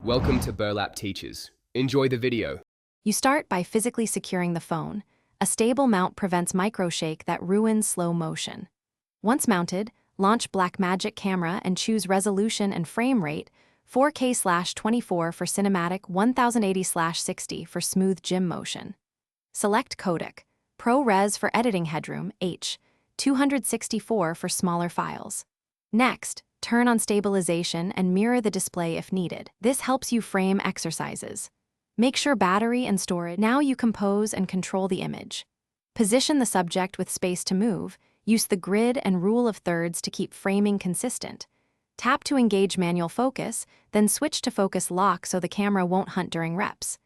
Welcome to Burlap Teachers. Enjoy the video. You start by physically securing the phone. A stable mount prevents microshake that ruins slow motion. Once mounted, launch Blackmagic camera and choose resolution and frame rate 4K/24 for cinematic, 1080/60 for smooth gym motion. Select codec, ProRes for editing headroom, H, 264 for smaller files. Next, turn on stabilization and mirror the display if needed. This helps you frame exercises. Make sure battery and storage. Now you compose and control the image. Position the subject with space to move. Use the grid and rule of thirds to keep framing consistent. Tap to engage manual focus, then switch to focus lock so the camera won't hunt during reps.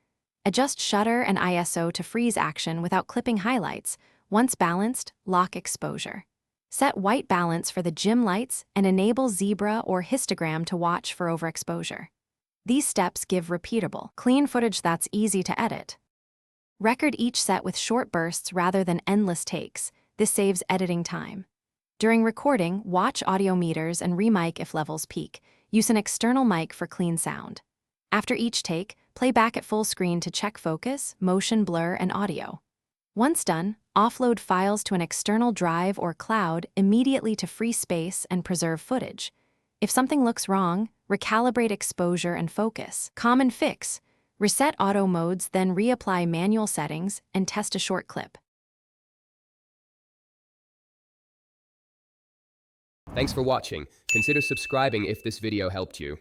Adjust shutter and ISO to freeze action without clipping highlights. Once balanced, lock exposure. Set white balance for the gym lights and enable zebra or histogram to watch for overexposure. These steps give repeatable, clean footage that's easy to edit. Record each set with short bursts rather than endless takes. This saves editing time. During recording, watch audio meters and remic if levels peak. Use an external mic for clean sound. After each take, play back at full screen to check focus, motion blur, and audio. Once done, offload files to an external drive or cloud immediately to free space and preserve footage. If something looks wrong, recalibrate exposure and focus. Common fix: reset auto modes, then reapply manual settings and test a short clip. Thanks for watching. Consider subscribing if this video helped you.